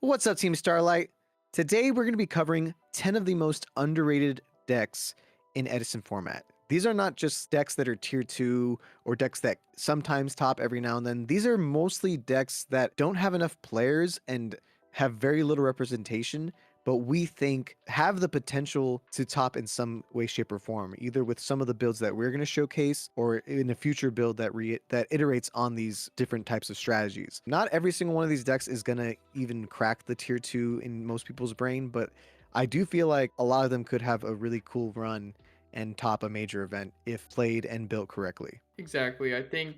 What's up, Team Starlight? Today we're going to be covering 10 of the most underrated decks in Edison format. These are not just decks that are tier 2 or decks that sometimes top every now and then. These are mostly decks that don't have enough players and have very little representation, but we think have the potential to top in some way, shape, or form, either with some of the builds that we're going to showcase or in a future build that iterates on these different types of strategies. Not every single one of these decks is going to even crack the tier 2 in most people's brain, but I do feel like a lot of them could have a really cool run and top a major event if played and built correctly. Exactly. I think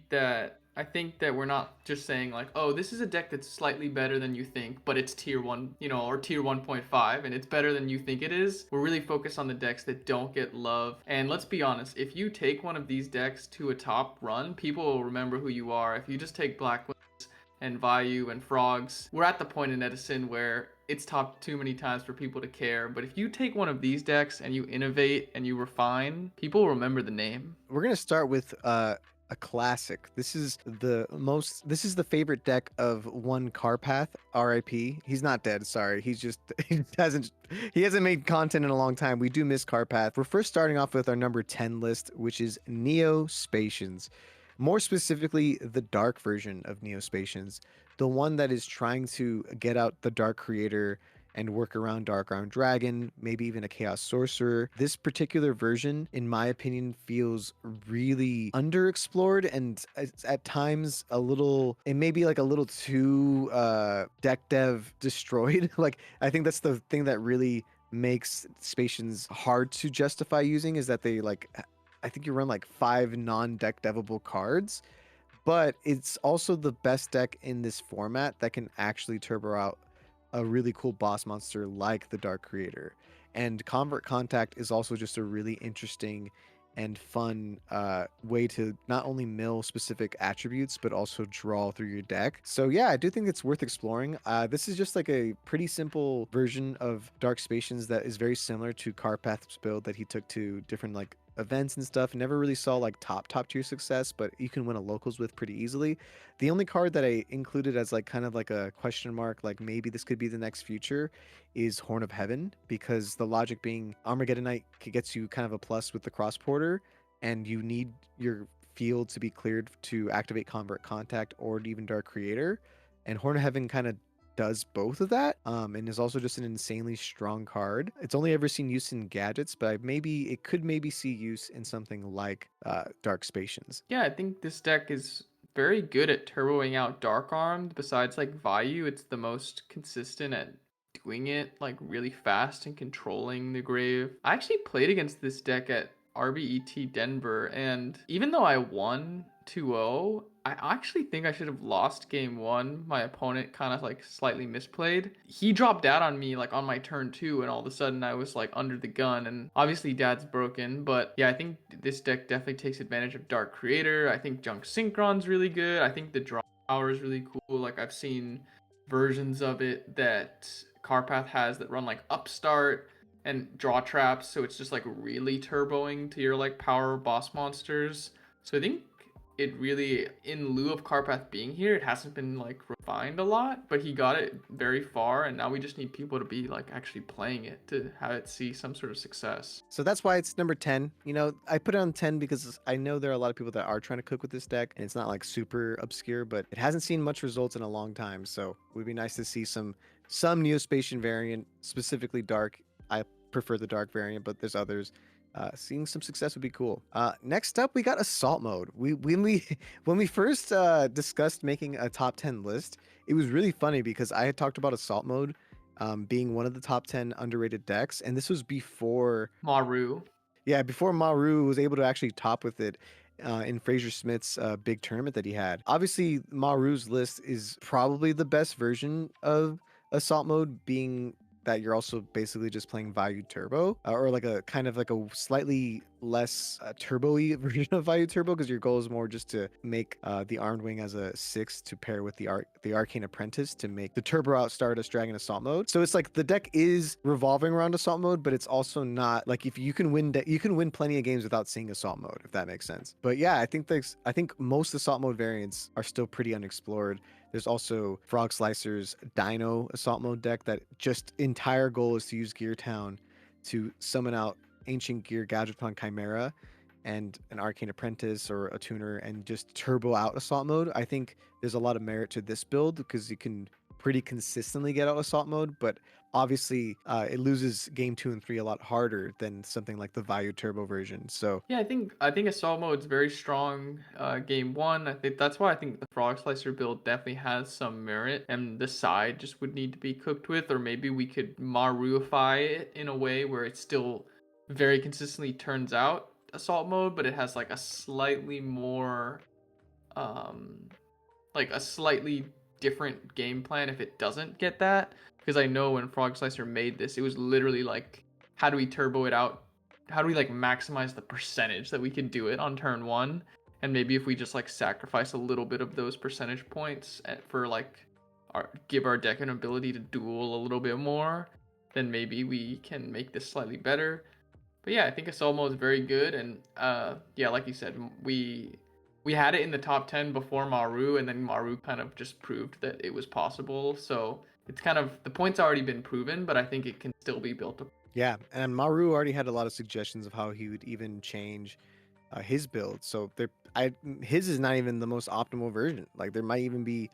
that we're not just saying like, oh, this is a deck that's slightly better than you think, but it's tier 1, or tier 1.5 and it's better than you think it is. We're really focused on the decks that don't get love. And let's be honest, if you take one of these decks to a top run, people will remember who you are. If you just take Black and Vayu and Frogs, we're at the point in Edison where it's topped too many times for people to care. But if you take one of these decks and you innovate and you refine, people will remember the name. We're going to start with a classic. This is the favorite deck of one Carpath, RIP. He's not dead, sorry. He's just he hasn't made content in a long time. We do miss Carpath. We're first starting off with our number 10 list, which is Neo-Spacians. More specifically, the dark version of Neo-Spacians, the one that is trying to get out the Dark Creator and work around Dark Armed Dragon, maybe even a Chaos Sorcerer. This particular version, in my opinion, feels really underexplored and at times a little, it may be like a little too deck dev destroyed. Like, I think that's the thing that really makes Spacians hard to justify using, is that they like, I think you run like 5 non-deck devable cards, but it's also the best deck in this format that can actually turbo out a really cool boss monster like the Dark Creator. And Convert Contact is also just a really interesting and fun way to not only mill specific attributes but also draw through your deck. So yeah, I do think it's worth exploring. This is just like a pretty simple version of Dark Spacians that is very similar to Carpath's build that he took to different like events and stuff. Never really saw like top tier success, but you can win a locals with pretty easily. The only card that I included as like kind of like a question mark, like maybe this could be the next future, is Horn of Heaven, because the logic being Armageddon Knight gets you kind of a plus with the cross porter, and you need your field to be cleared to activate Convert Contact or even Dark Creator. And Horn of Heaven kind of does both of that, and is also just an insanely strong card. It's only ever seen use in gadgets, but it could maybe see use in something like Dark Spacians. Yeah, I think this deck is very good at turboing out Dark Armed. Besides like Vayu, it's the most consistent at doing it like really fast and controlling the grave. I actually played against this deck at RBET Denver, and even though I won 2-0, I actually think I should have lost game 1. My opponent kind of like slightly misplayed. He dropped out on me like on my turn 2, and all of a sudden I was like under the gun, and obviously dad's broken, but yeah, I think this deck definitely takes advantage of Dark Creator. I think Junk Synchron's really good. I think the draw power is really cool. Like I've seen versions of it that Carpath has that run like Upstart and draw traps, so it's just like really turboing to your like power boss monsters. So I think it really, in lieu of Carpath being here, it hasn't been like refined a lot, but he got it very far, and now we just need people to be like actually playing it to have it see some sort of success. So that's why it's number 10. You know, I put it on 10 because I know there are a lot of people that are trying to cook with this deck, and it's not like super obscure, but it hasn't seen much results in a long time. So it would be nice to see some Neospatian variant, specifically dark. I prefer the dark variant, but there's others. Seeing some success would be cool. Next up, we got Assault Mode. When we first discussed making a top 10 list, it was really funny because I had talked about Assault Mode being one of the top 10 underrated decks, and this was before, Maru. yeah, before Maru was able to actually top with it in Fraser Smith's big tournament that he had. Obviously, Maru's list is probably the best version of Assault Mode, being that you're also basically just playing Vayu Turbo, or like a kind of like a slightly less turbo-y version of Vayu Turbo, because your goal is more just to make the Armed Wing as a 6 to pair with the Arcane Apprentice to make the Turbo out Stardust Dragon Assault Mode. So it's like the deck is revolving around Assault Mode, but it's also not like, if you can win you can win plenty of games without seeing Assault Mode, if that makes sense. But yeah, I think most Assault Mode variants are still pretty unexplored. There's also Frog Slicer's Dino Assault Mode deck that just entire goal is to use Gear Town to summon out Ancient Gear Gadgeton Chimera and an Arcane Apprentice or a Tuner and just turbo out Assault Mode. I think there's a lot of merit to this build because you can pretty consistently get out Assault Mode, but obviously it loses game 2 and 3 a lot harder than something like the Value Turbo version. So Yeah, I think assault mode's very strong. Game one, I think that's why I think the frog slicer build definitely has some merit, and the side just would need to be cooked with, or maybe we could Maruify it in a way where it still very consistently turns out assault mode, but it has like a slightly more, um, like a slightly different game plan if it doesn't get that. Because I know when Frog Slicer made this, it was literally like, how do we turbo it out? How do we like maximize the percentage that we can do it on turn one? And maybe if we just like sacrifice a little bit of those percentage points for like give our deck an ability to duel a little bit more, then maybe we can make this slightly better. But yeah, I think Asomo is very good, and yeah, like you said, we had it in the top 10 before Maru, and then Maru kind of just proved that it was possible. So it's kind of the point's already been proven, but I think it can still be built up. yeah, and Maru already had a lot of suggestions of how he would even change his build. So his is not even the most optimal version. Like there might even be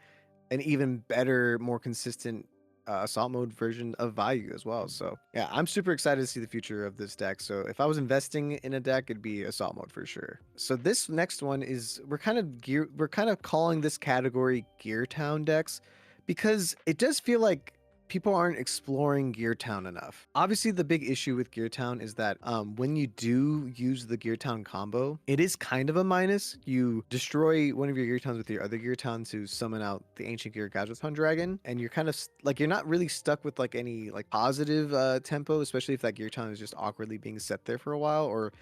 an even better, more consistent assault mode version of value as well. So yeah, I'm super excited to see the future of this deck. So if I was investing in a deck, it'd be assault mode for sure. So this next one is we're kind of calling this category Gear Town decks because it does feel like people aren't exploring Gear Town enough. Obviously, the big issue with Gear Town is that when you do use the Gear Town combo, it is kind of a minus. You destroy one of your Gear Towns with your other Gear Town to summon out the Ancient Gear Gadgeton Dragon, and you're kind of like you're not really stuck with like any like positive tempo, especially if that Gear Town is just awkwardly being set there for a while, or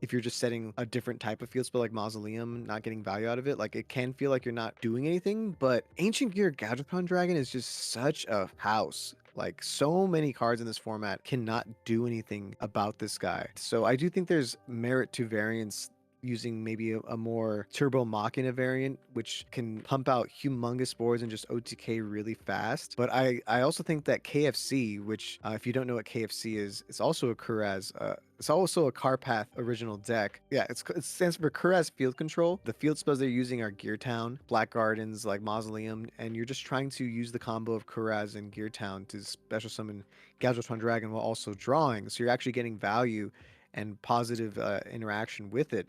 if you're just setting a different type of field spell like Mausoleum, not getting value out of it, like it can feel like you're not doing anything. But Ancient Gear Gadgeton Dragon is just such a house. Like so many cards in this format cannot do anything about this guy. So I do think there's merit to variants using maybe a more turbo machina variant, which can pump out humongous boards and just OTK really fast. But I also think that KFC, which if you don't know what KFC is, it's also a Kuraz. It's also a Carpath original deck. Yeah, it stands for Kuraz Field Control. The field spells they're using are Gear Town, Black Gardens, like Mausoleum, and you're just trying to use the combo of Kuraz and Gear Town to special summon Gadgeton Dragon while also drawing. So you're actually getting value and positive interaction with it.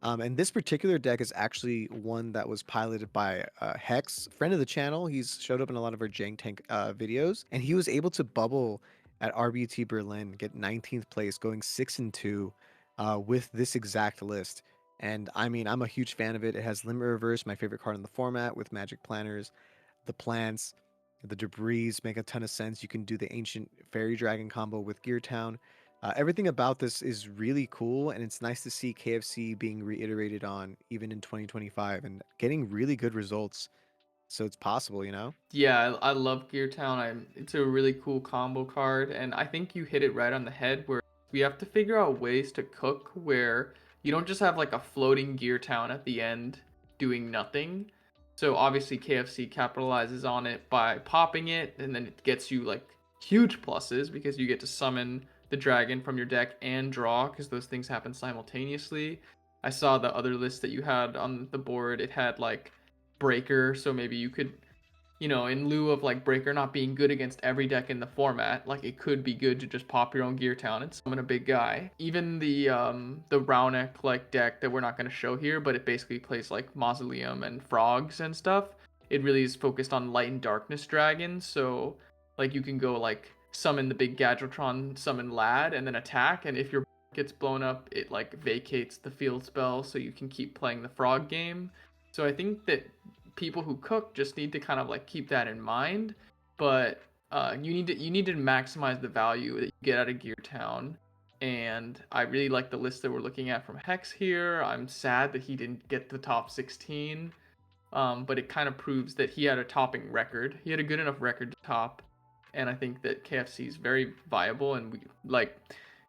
And this particular deck is actually one that was piloted by Hex, friend of the channel. He's showed up in a lot of our Jank Tank videos, and he was able to bubble at RBT Berlin, get 19th place, going 6-2 with this exact list. And I mean, I'm a huge fan of it. It has Limit Reverse, my favorite card in the format, with Magic Planners, the plants, the debris make a ton of sense. You can do the Ancient Fairy Dragon combo with Gear Town. Everything about this is really cool, and it's nice to see KFC being reiterated on even in 2025 and getting really good results. So it's possible, you know? Yeah, I love Gear Town. It's a really cool combo card, and I think you hit it right on the head where we have to figure out ways to cook where you don't just have like a floating Gear Town at the end doing nothing. So obviously KFC capitalizes on it by popping it, and then it gets you like huge pluses because you get to summon the dragon from your deck and draw because those things happen simultaneously. I saw the other list that you had on the board. It had like Breaker, so maybe you could, in lieu of like Breaker not being good against every deck in the format, like it could be good to just pop your own Gear Town and summon a big guy. Even the Raunek like deck that we're not going to show here, but it basically plays like Mausoleum and Frogs and stuff. It really is focused on Light and Darkness dragons, so like you can go like summon the big Gadgetron, summon Lad, and then attack, and if your gets blown up, it like vacates the field spell so you can keep playing the frog game. So I think that people who cook just need to kind of like keep that in mind, but you need to maximize the value that you get out of Gear Town. And I really like the list that we're looking at from Hex here. I'm sad that he didn't get the top 16, but it kind of proves that he had a topping record. He had a good enough record to top, and I think that KFC is very viable. And we like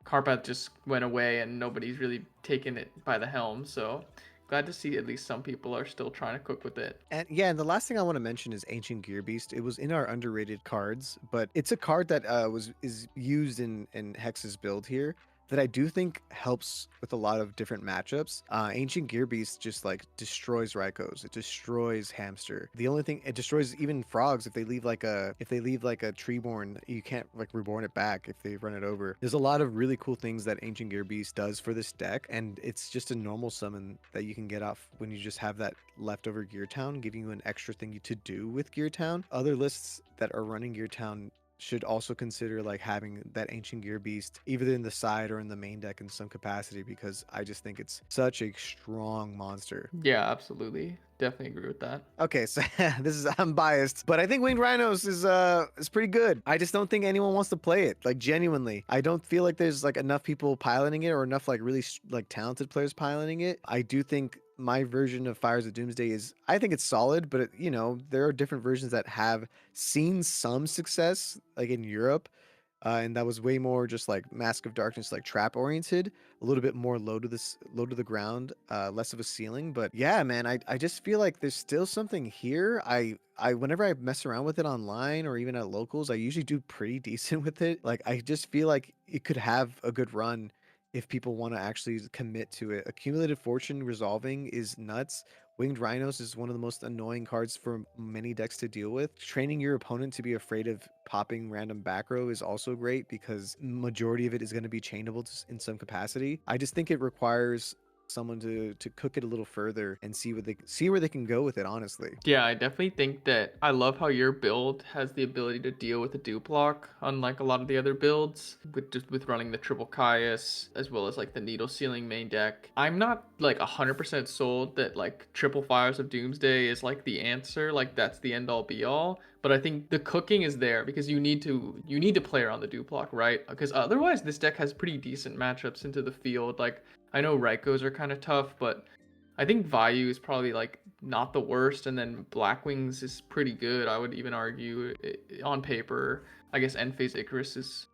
Carpath just went away, and nobody's really taken it by the helm. So glad to see at least some people are still trying to cook with it. And yeah, and the last thing I want to mention is Ancient Gear Beast. It was in our underrated cards, but it's a card that was is used in Hex's build here that I do think helps with a lot of different matchups. Ancient Gear Beast just like destroys Rykos. It destroys Hamster. The only thing it destroys even frogs if they leave like a Treeborn, you can't like reborn it back if they run it over. There's a lot of really cool things that Ancient Gear Beast does for this deck, and it's just a normal summon that you can get off when you just have that leftover Gear Town, giving you an extra thing to do with Gear Town. Other lists that are running Gear Town should also consider like having that Ancient Gear Beast either in the side or in the main deck in some capacity, because I just think it's such a strong monster. Yeah, absolutely. Definitely agree with that. Okay, so this is I'm biased, but I think Winged Rhinos is pretty good. I just don't think anyone wants to play it. Like genuinely, I don't feel like there's like enough people piloting it or enough like really like talented players piloting it. I do think my version of Fires of Doomsday is I think it's solid, but you know there are different versions that have seen some success like in Europe. And that was way more just like Mask of Darkness, like trap oriented, a little bit more low to the ground, less of a ceiling. But yeah, man, I just feel like there's still something here. I whenever I mess around with it online or even at locals, I usually do pretty decent with it. Like I just feel like it could have a good run if people want to actually commit to it. Accumulated Fortune resolving is nuts. Winged Rhinos is one of the most annoying cards for many decks to deal with. Training your opponent to be afraid of popping random back row is also great because majority of it is going to be chainable in some capacity. I just think it requires someone to cook it a little further and see where they can go with it, honestly. Yeah, I definitely think that I love how your build has the ability to deal with the dupe lock, unlike a lot of the other builds, with running the triple Caius as well as like the needle sealing main deck. I'm not like 100% sold that like triple Fires of Doomsday is like the answer, like that's the end all be all. But I think the cooking is there because you need to play around the dupe lock, right? Because otherwise this deck has pretty decent matchups into the field. Like I know Rykos are kind of tough, but I think Vayu is probably like not the worst, and then Blackwings is pretty good. I would even argue on paper. I guess End-Phase Icarus is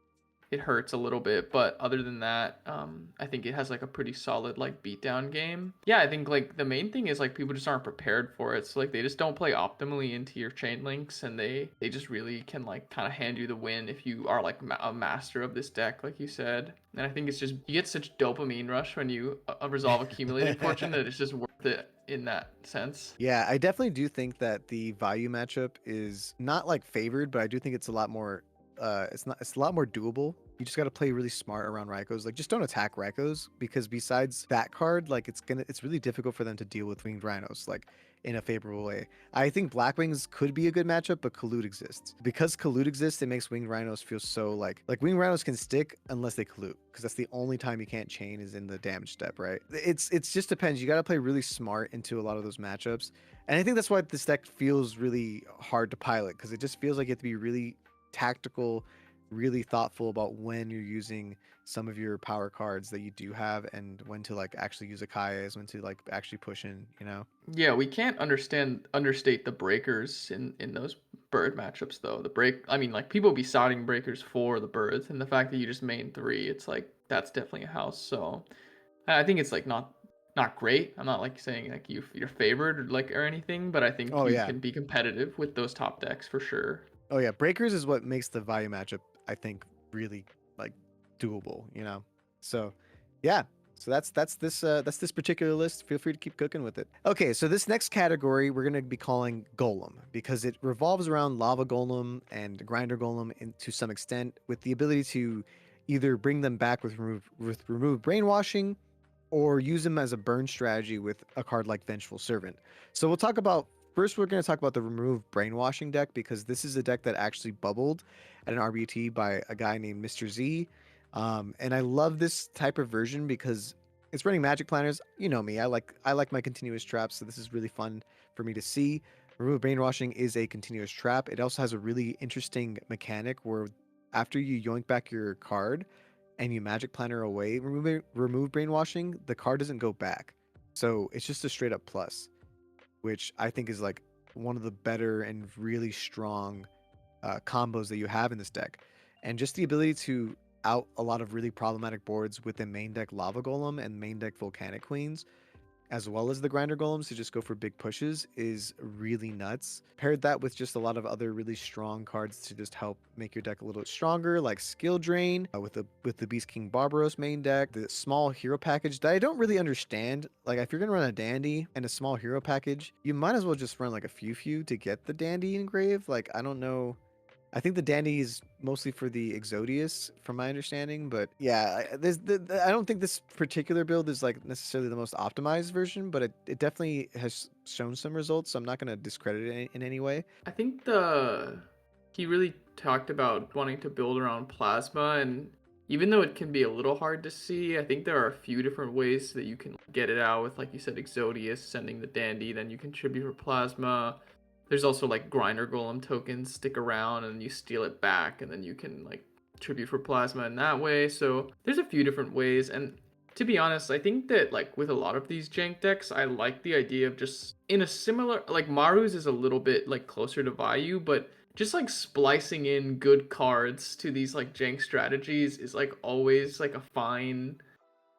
it hurts a little bit, but other than that, I think it has like a pretty solid like beatdown game. Yeah, I think like the main thing is like people just aren't prepared for it. So like they just don't play optimally into your chain links, and they just really can like kind of hand you the win if you are like a master of this deck, like you said. And I think it's just you get such dopamine rush when you resolve accumulated fortune that it's just worth it in that sense. Yeah, I definitely do think that the value matchup is not like favored, but I do think it's a lot more it's a lot more doable. You just got to play really smart around Rykos. Like just don't attack Rykos because besides that card, like it's really difficult for them to deal with Winged Rhinos like in a favorable way. I think Blackwings could be a good matchup, but Collude exists. Because Collude exists, it makes Winged Rhinos feel so like Winged Rhinos can stick unless they collude, because that's the only time you can't chain is in the damage step, right? It's just depends. You got to play really smart into a lot of those matchups. And I think that's why this deck feels really hard to pilot, because it just feels like you have to be really tactical, really thoughtful about when you're using some of your power cards that you do have and when to like actually use a Kai's, when to like actually push in, you know? Yeah, we can't understate the breakers in those bird matchups though. The break, I mean, like people be siding breakers for the birds, and the fact that you just main three, it's like that's definitely a house. So I think it's like not great. I'm not like saying like you're favored or anything, but I think Oh you yeah. can be competitive with those top decks for sure. Oh yeah. Breakers is what makes the value matchup, I think, really like doable, you know? So yeah. So that's this particular list. Feel free to keep cooking with it. Okay, so this next category we're gonna be calling Golem because it revolves around Lava Golem and Grinder Golem to some extent, with the ability to either bring them back with remove brainwashing or use them as a burn strategy with a card like Vengeful Servant. So we'll talk about first. We're going to talk about the remove brainwashing deck because this is a deck that actually bubbled at an RBT by a guy named Mr. Z, and I love this type of version because it's running Magic Planners. You know me, I like my continuous traps, so this is really fun for me to see. Remove brainwashing is a continuous trap. It also has a really interesting mechanic where after you yoink back your card and you magic planner away, remove brainwashing, the card doesn't go back. So it's just a straight up plus, which I think is like one of the better and really strong combos that you have in this deck. And just the ability to out a lot of really problematic boards with the main deck Lava Golem and main deck Volcanic Queens as well as the grinder golems to just go for big pushes is really nuts. Paired that with just a lot of other really strong cards to just help make your deck a little bit stronger, like Skill Drain with the Beast King Barbaros main deck, the small hero package that I don't really understand. Like if you're gonna run a Dandy and a small hero package, you might as well just run like a few to get the Dandy engraved. Like I don't know, I think the Dandy is mostly for the Exodius, from my understanding. But yeah, I don't think this particular build is like necessarily the most optimized version, but it definitely has shown some results. So I'm not going to discredit it in any way. I think the he really talked about wanting to build around plasma, and even though it can be a little hard to see, I think there are a few different ways that you can get it out with, like you said, Exodius sending the Dandy, then you can tribute for plasma. There's also like grinder golem tokens stick around and you steal it back, and then you can like tribute for plasma in that way. So there's a few different ways, and to be honest, I think that like with a lot of these jank decks, I like the idea of just in a similar, like Maru's is a little bit like closer to Vayu, but just like splicing in good cards to these like jank strategies is like always like a fine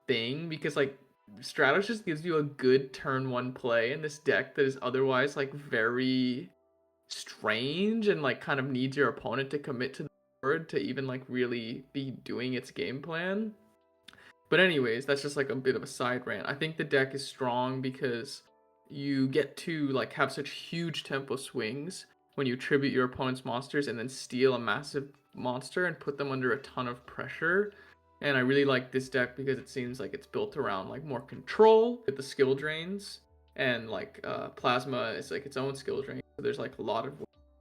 thing, because like strategist gives you a good turn one play in this deck that is otherwise like very strange and like kind of needs your opponent to commit to the board to even like really be doing its game plan. But anyways, that's just like a bit of a side rant. I think the deck is strong because you get to like have such huge tempo swings when you tribute your opponent's monsters and then steal a massive monster and put them under a ton of pressure. And I really like this deck because it seems like it's built around like more control with the skill drains, and like plasma is like its own skill drain. So there's like a lot of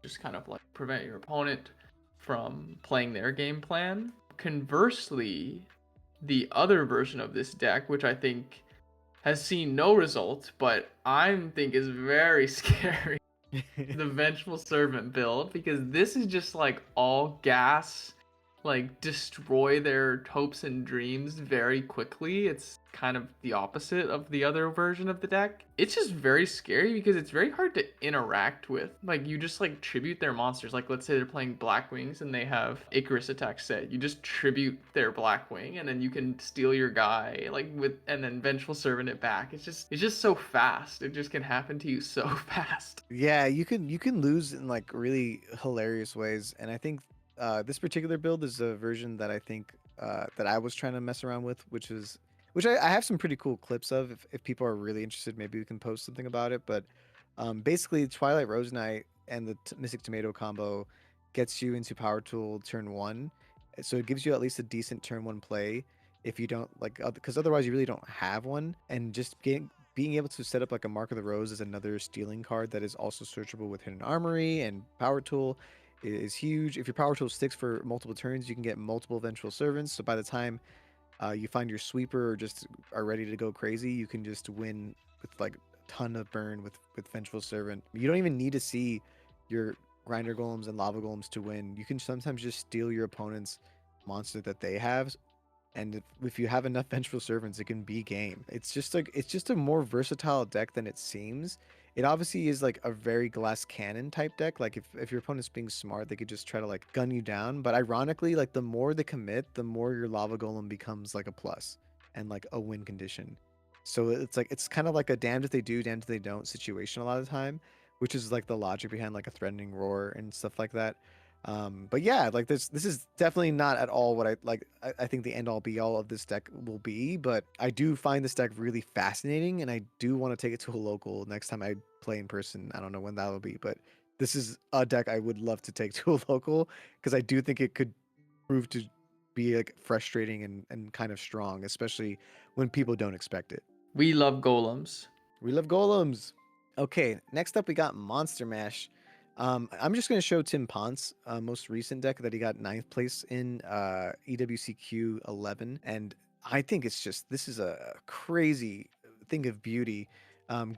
just kind of like prevent your opponent from playing their game plan. Conversely, the other version of this deck, which I think has seen no result, but I think is very scary, the Vengeful Servant build, because this is just like all gas, like destroy their hopes and dreams very quickly. It's kind of the opposite of the other version of the deck. It's just very scary because it's very hard to interact with. Like you just like tribute their monsters. Like let's say they're playing Blackwings and they have Icarus attack set. You just tribute their Blackwing and then you can steal your guy like with, and then Vengeful Servant it back. It's just so fast. It just can happen to you so fast. Yeah, you can lose in like really hilarious ways, and I think this particular build is a version that I think that I was trying to mess around with, which I have some pretty cool clips of. If people are really interested, maybe we can post something about it. But basically, Twilight Rose Knight and the Mystic Tomato combo gets you into Power Tool turn one, so it gives you at least a decent turn one play. If you don't like, because otherwise you really don't have one, and just being able to set up like a Mark of the Rose is another stealing card that is also searchable with Hidden Armory and Power Tool is huge. If your Power Tool sticks for multiple turns, you can get multiple Vengeful Servants. So by the time you find your sweeper or just are ready to go crazy, you can just win with like a ton of burn with Vengeful Servant. You don't even need to see your Grinder Golems and Lava Golems to win. You can sometimes just steal your opponent's monster that they have, and if you have enough Vengeful Servants, it can be game. It's just a more versatile deck than it seems. It obviously is like a very glass cannon type deck. Like if your opponent's being smart, they could just try to like gun you down. But ironically, like the more they commit, the more your Lava Golem becomes like a plus and like a win condition. So it's kind of like a damned if they do, damned if they don't situation a lot of the time, which is like the logic behind like a threatening roar and stuff like that. But yeah, like this is definitely not at all what I like. I think the end all be all of this deck will be, but I do find this deck really fascinating, and I do want to take it to a local next time I play in person. I don't know when that'll be, but this is a deck I would love to take to a local because I do think it could prove to be like frustrating and kind of strong, especially when people don't expect it. We love golems. We love golems. Okay, next up we got Monster Mash. I'm just going to show Tim Ponce most recent deck that he got ninth place in EWCQ 11, and I think this is a crazy thing of beauty.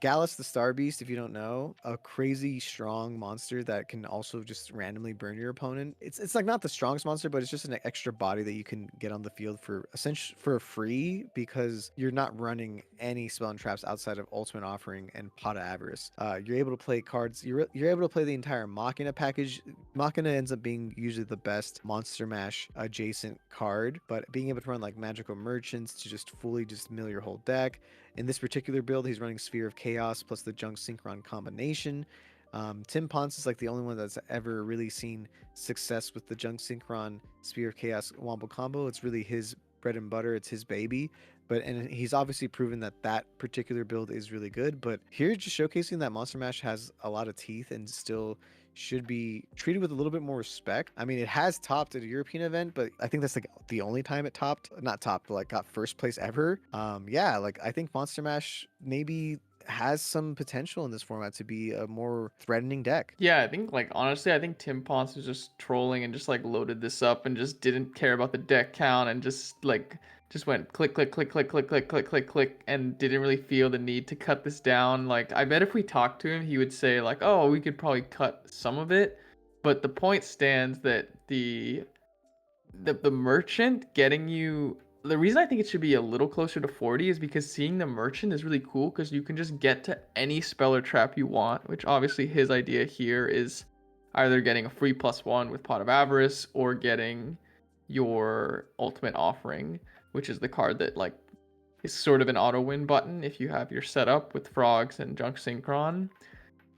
Gallus the Star Beast, if you don't know, a crazy strong monster that can also just randomly burn your opponent. It's like not the strongest monster, but it's just an extra body that you can get on the field for essentially for free because you're not running any spell and traps outside of Ultimate Offering and Pot of Avarice. You're able to play cards. You're able to play the entire Machina package. Machina ends up being usually the best Monster Mash adjacent card, but being able to run like Magical Merchants to just fully just mill your whole deck, In this particular build, he's running Sphere of Chaos plus the Junk Synchron combination. Tim Ponce is like the only one that's ever really seen success with the Junk Synchron Sphere of Chaos Wombo combo. It's really his bread and butter. It's his baby. But and he's obviously proven that that particular build is really good. But here, just showcasing that Monster Mash has a lot of teeth and still should be treated with a little bit more respect. I mean, it has topped at a European event, but I think that's like the only time it topped, not topped, but like got first place ever. Yeah, like I think Monster Mash maybe has some potential in this format to be a more threatening deck. Yeah, I think like honestly, I think Tim Ponce was just trolling and just like loaded this up and just didn't care about the deck count and just went click click click click click click click click click and didn't really feel the need to cut this down. Like I bet if we talked to him, he would say like, "Oh, we could probably cut some of it." But the point stands that the merchant getting you, the reason I think it should be a little closer to 40 is because seeing the merchant is really cool because you can just get to any spell or trap you want, which obviously his idea here is either getting a free +1 with Pot of Avarice or getting your ultimate offering, which is the card that like is sort of an auto win button if you have your setup with frogs and junk synchron.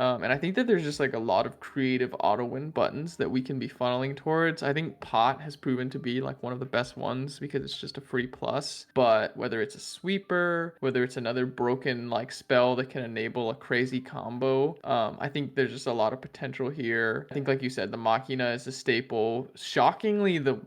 And I think that there's just like a lot of creative auto win buttons that we can be funneling towards. I think Pot has proven to be like one of the best ones because it's just a free plus. But whether it's a sweeper, whether it's another broken like spell that can enable a crazy combo, I think there's just a lot of potential here. I think, like you said, the Machina is a staple. Shockingly, the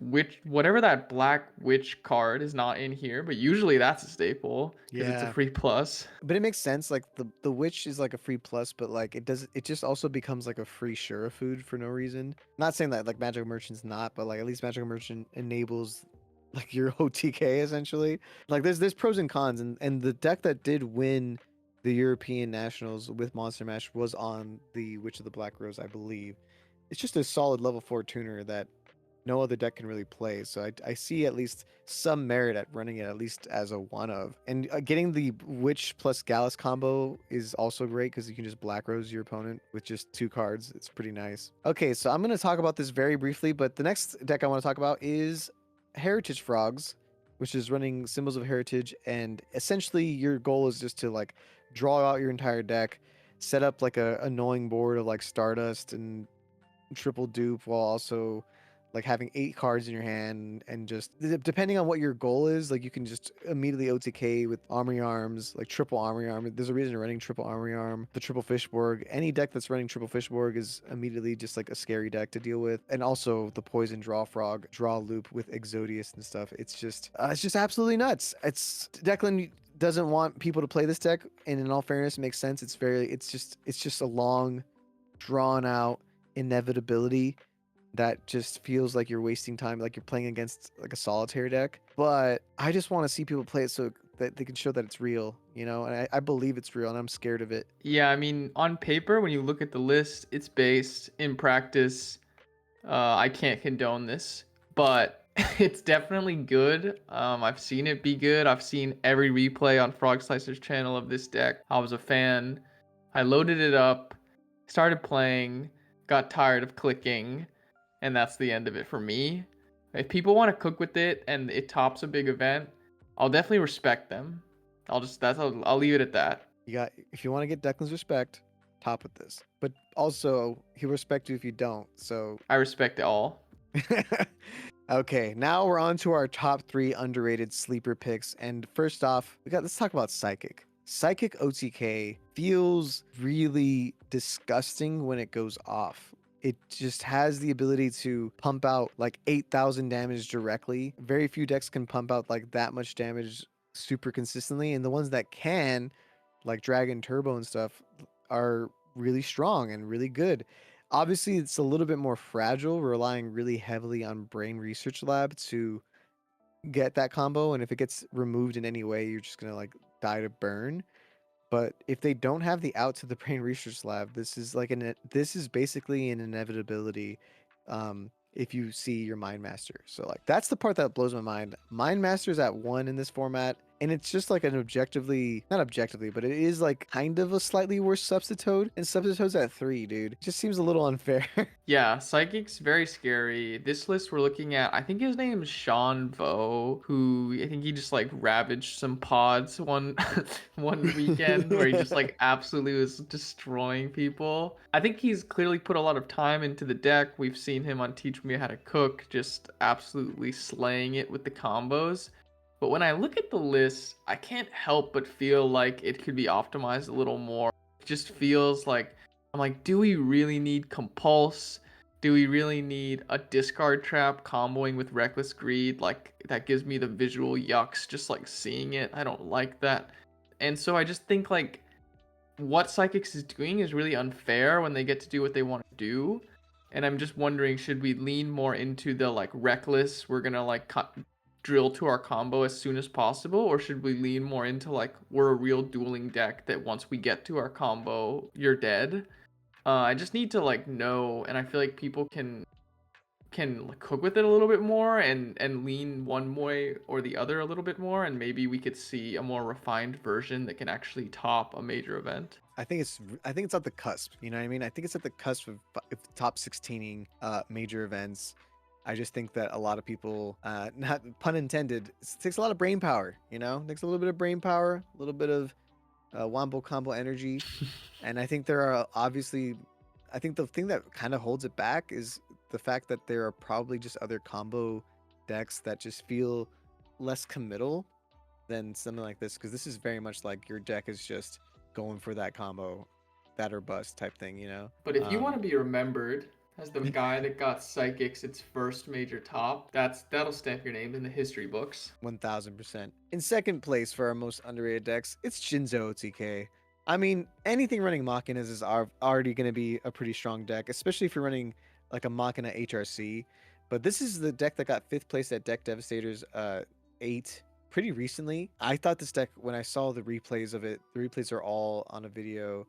witch, whatever that black witch card is not in here, but usually that's a staple because it's a Yeah, free plus. but it makes sense. Like the witch is like a free plus, but like it just also becomes like a free Shura food for no reason. Not saying that like Magic Merchant's not, but like at least Magic Merchant enables like your OTK essentially. Like there's pros and cons, and the deck that did win the European Nationals with Monster Mash was on the Witch of the Black Rose, I believe. It's just a solid level 4 tuner that no other deck can really play. So I see at least some merit at running it at least as a one of. And getting the Witch plus Gallus combo is also great because you can just Black Rose your opponent with just 2 cards. It's pretty nice. Okay, so I'm going to talk about this very briefly, but the next deck I want to talk about is Heritage Frogs, which is running Symbols of Heritage. And essentially your goal is just to like draw out your entire deck, set up like a annoying board of like Stardust and triple dupe while also like having 8 cards in your hand and just depending on what your goal is, like you can just immediately OTK with Armory Arms, like triple Armory Arm. There's a reason you're running triple Armory Arm, the triple Fishborg. Any deck that's running triple Fishborg is immediately just like a scary deck to deal with. And also the Poison Draw Frog, Draw Loop with Exodius and stuff. It's just absolutely nuts. It's Declan doesn't want people to play this deck, and in all fairness, it makes sense. It's just a long, drawn out inevitability that just feels like you're wasting time, like you're playing against like a solitaire deck. But I just want to see people play it so that they can show that it's real, you know? And I believe it's real and I'm scared of it. Yeah, I mean, on paper, when you look at the list, it's based. In practice, I can't condone this, but it's definitely good. I've seen it be good. I've seen every replay on Frog Slicer's channel of this deck. I was a fan. I loaded it up, started playing, got tired of clicking, and that's the end of it for me. If people want to cook with it and it tops a big event, I'll definitely respect them. I'll leave it at that. You got, if you want to get Declan's respect, top with this. But also, he'll respect you if you don't. So I respect it all. okay, now we're on to our top 3 underrated sleeper picks. And first off, let's talk about Psychic. Psychic OTK feels really disgusting when it goes off. It just has the ability to pump out like 8,000 damage directly. Very few decks can pump out like that much damage super consistently, and the ones that can, like Dragon Turbo and stuff, are really strong and really good. Obviously, it's a little bit more fragile, relying really heavily on Brain Research Lab to get that combo, and if it gets removed in any way, you're just gonna like die to burn. But if they don't have the out to the Brain Research Lab, this is basically an inevitability. If you see your Mind Master, so like that's the part that blows my mind. Mind Master's at 1 in this format and it's just like an objectively, not objectively, but it is like kind of a slightly worse Substitute, and Substitute's at 3, dude. It just seems a little unfair. Yeah, Psychic's very scary. This list we're looking at, I think his name is Sean Vo, who I think he just like ravaged some pods one one weekend where he just like absolutely was destroying people. I think he's clearly put a lot of time into the deck. We've seen him on Teach Me How to Cook, just absolutely slaying it with the combos. But when I look at the list, I can't help but feel like it could be optimized a little more. It just feels like I'm like, do we really need Compulse? Do we really need a discard trap comboing with Reckless Greed? Like, that gives me the visual yucks just like seeing it. I don't like that. And so I just think like what Psychics is doing is really unfair when they get to do what they want to do. And I'm just wondering, should we lean more into the like reckless, we're gonna like drill to our combo as soon as possible, or should we lean more into like we're a real dueling deck that once we get to our combo, you're dead? I just need to like know, and I feel like people can like, cook with it a little bit more and lean one way or the other a little bit more, and maybe we could see a more refined version that can actually top a major event. I think it's at the cusp. You know what I mean? I think it's at the cusp of top 16ing major events. I just think that a lot of people, not pun intended, it takes a lot of brain power. You know, it takes a little bit of brain power, a little bit of wombo combo energy, and I think there are obviously, I think the thing that kind of holds it back is the fact that there are probably just other combo decks that just feel less committal than something like this, because this is very much like your deck is just going for that combo, that or bust type thing, you know? But if you want to be remembered as the guy that got Psychics its first major top, that'll stamp your name in the history books. 1000%. In second place for our most underrated decks, it's Jinzo OTK. I mean, anything running Machinas is already going to be a pretty strong deck, especially if you're running like a Machina HRC. But this is the deck that got fifth place at Deck Devastators 8 pretty recently. I thought this deck, when I saw the replays of it, the replays are all on a video.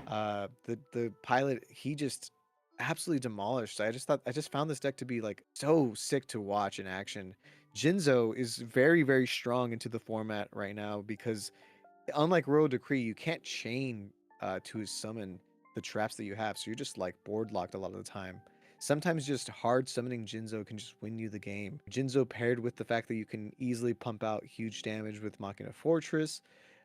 The pilot, he just absolutely demolished. I just found this deck to be like so sick to watch in action. Jinzo is very, very strong into the format right now because unlike Royal Decree, you can't chain to his summon the traps that you have, so you're just like board locked a lot of the time. Sometimes just hard summoning Jinzo can just win you the game. Jinzo paired with the fact that you can easily pump out huge damage with Machina Fortress.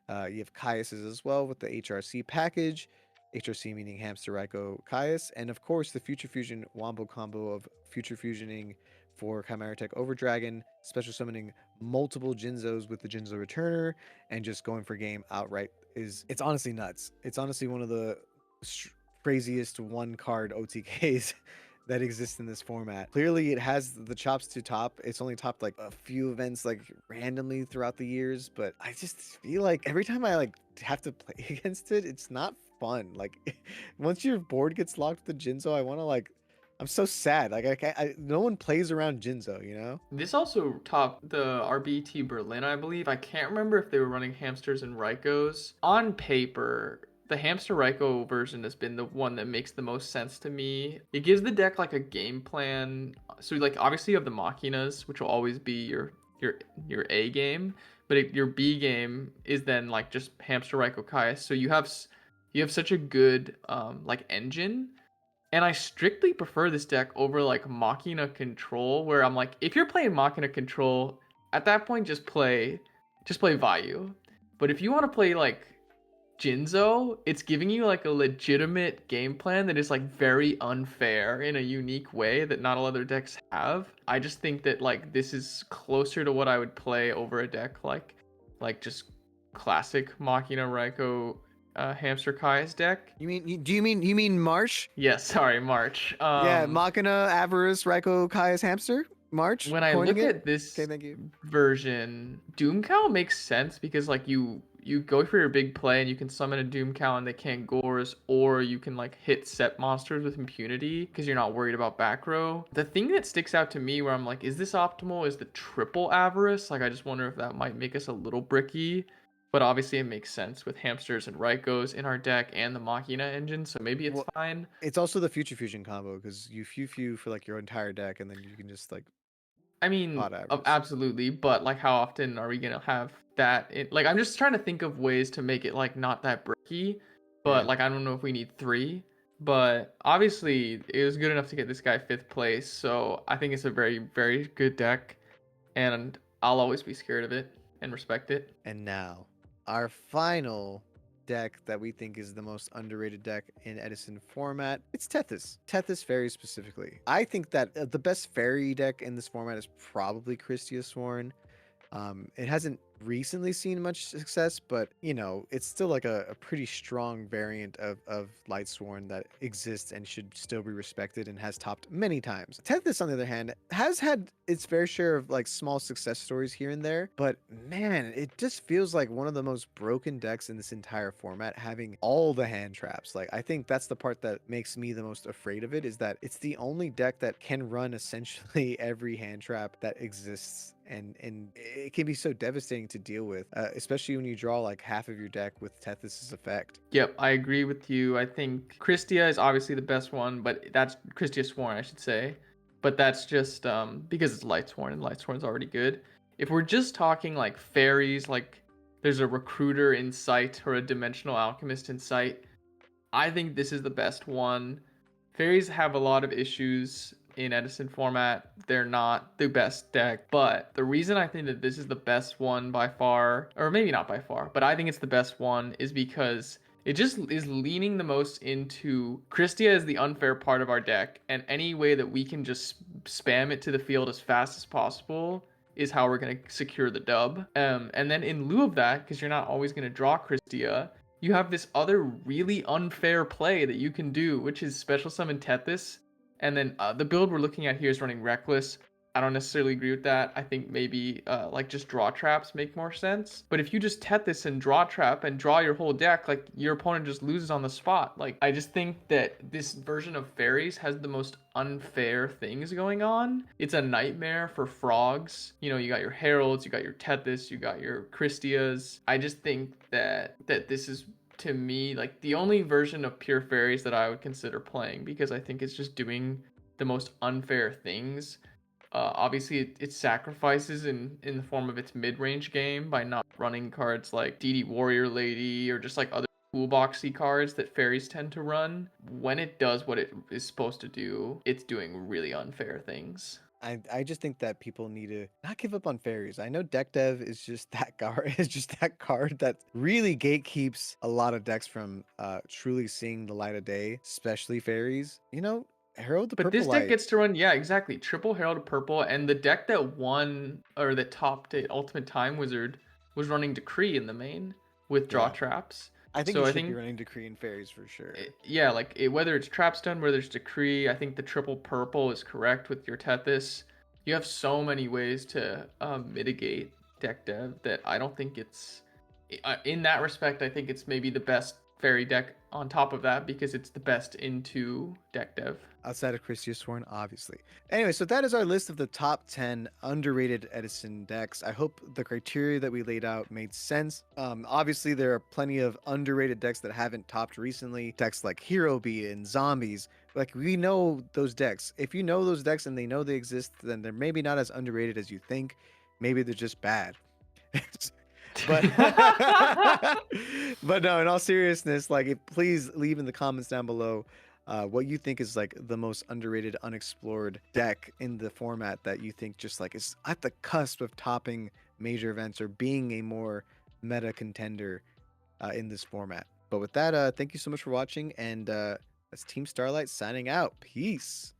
You have Caius's as well with the HRC package. HRC meaning Hamster Raikou Caius. And of course, the Future Fusion Wombo combo of Future Fusioning for Chimera Tech Overdragon, special summoning multiple Jinzos with the Jinzo Returner, and just going for game outright it's honestly nuts. It's honestly one of the craziest one card OTKs that exists in this format. Clearly, it has the chops to top. It's only topped like a few events like randomly throughout the years, but I just feel like every time I like have to play against it, it's not fun. Like once your board gets locked with the Jinzo, I want to like I'm so sad. Like no one plays around Jinzo, you know? This also topped the RBT Berlin, I believe. I can't remember if they were running hamsters and Raikos. On paper, the hamster Raikou version has been the one that makes the most sense to me. It gives the deck like a game plan. So like obviously you have the Machinas, which will always be your A game, but your B game is then like just hamster Raikou Caius. So you have such a good like engine, and I strictly prefer this deck over like Machina Control, where I'm like, if you're playing Machina Control, at that point just play Vayu. But if you want to play like Jinzo, it's giving you like a legitimate game plan that is like very unfair in a unique way that not all other decks have. I just think that like this is closer to what I would play over a deck like just classic Machina Raikou Hamster Kai's deck. Do you mean Marsh? Yes, sorry, March. Yeah, Machina, Avarice, Raikou, Caius, Hamster, March, When I coining look it. at this Okay, thank you. version, Doomcow makes sense because like you go for your big play and you can summon a Doomcow and they can't gores, or you can like hit set monsters with impunity because you're not worried about back row. The thing that sticks out to me where I'm like, is this optimal? Is the triple avarice? Like I just wonder if that might make us a little bricky. But obviously it makes sense with hamsters and Raikos in our deck and the Machina engine, so maybe it's Well, fine. it's also the Future Fusion combo because you few for like your entire deck, and then you can just like I mean, Pot average. absolutely, but like, how often are we gonna have that? Like, I'm just trying to think of ways to make it like not that bricky, but Yeah. like, I don't know if we need three. But obviously, it was good enough to get this guy fifth place, so I think it's a very, very good deck, and I'll always be scared of it and respect it. And now, our final deck that we think is the most underrated deck in Edison format, it's Tethys. Tethys Fairy specifically. I think that the best fairy deck in this format is probably Christia Sworn. It hasn't recently seen much success, but you know, it's still like a pretty strong variant of Lightsworn that exists and should still be respected and has topped many times. Tethys, on the other hand, has had its fair share of like small success stories here and there, but man, it just feels like one of the most broken decks in this entire format, having all the hand traps. Like, I think that's the part that makes me the most afraid of it, is that it's the only deck that can run essentially every hand trap that exists, and it can be so devastating to deal with, especially when you draw like half of your deck with Tethys' effect. Yep, I agree with you. I think Christia is obviously the best one, but that's Christia Sworn, I should say. But that's just because it's Lightsworn, and Lightsworn's already good. If we're just talking like fairies, like there's a recruiter in sight or a dimensional alchemist in sight, I think this is the best one. Fairies have a lot of issues in Edison format. They're not the best deck, but the reason I think that this is the best one by far, or maybe not by far, but I think it's the best one, is because it just is leaning the most into Christia is the unfair part of our deck, and any way that we can just spam it to the field as fast as possible is how we're going to secure the dub. And then in lieu of that, because you're not always going to draw Christia, you have this other really unfair play that you can do, which is special summon Tethys. And then the build we're looking at here is running Reckless. I don't necessarily agree with that. I think maybe like just draw traps make more sense. But if you just Tethys and draw trap and draw your whole deck, like your opponent just loses on the spot. Like, I just think that this version of fairies has the most unfair things going on. It's a nightmare for frogs. You know, you got your heralds, you got your Tethys, you got your Christias. I just think that this is, to me, like the only version of pure fairies that I would consider playing, because I think it's just doing the most unfair things. Obviously, it sacrifices in the form of its mid-range game by not running cards like DD Warrior Lady or just like other toolboxy cards that fairies tend to run. When it does what it is supposed to do, it's doing really unfair things. I just think that people need to not give up on fairies. I know deck dev is just that card is just that card that really gatekeeps a lot of decks from truly seeing the light of day, especially fairies. You know, Herald the But Purple this deck Light. gets to run, yeah, exactly. Triple Herald of Purple, and the deck that won or that topped it, Ultimate Time Wizard, was running Decree in the main with draw Yeah. traps. I think you So I should be think, running Decree and Fairies for sure. yeah, like whether it's Trapstone, whether it's Decree, I think the triple purple is correct with your Tethys. You have so many ways to mitigate deck dev that I don't think it's, in that respect, I think it's maybe the best fairy deck on top of that because it's the best into deck dev. Outside of Christia Sworn, obviously. Anyway, so that is our list of the top 10 underrated Edison decks. I hope the criteria that we laid out made sense. Obviously, there are plenty of underrated decks that haven't topped recently. Decks like Hero Beat and Zombies. Like, we know those decks. If you know those decks and they know they exist, then they're maybe not as underrated as you think. Maybe they're just bad. but but no, in all seriousness, like, please leave in the comments down below what you think is like the most underrated, unexplored deck in the format that you think just like is at the cusp of topping major events or being a more meta contender in this format. But with that, thank you so much for watching, and that's Team Starlight signing out. Peace.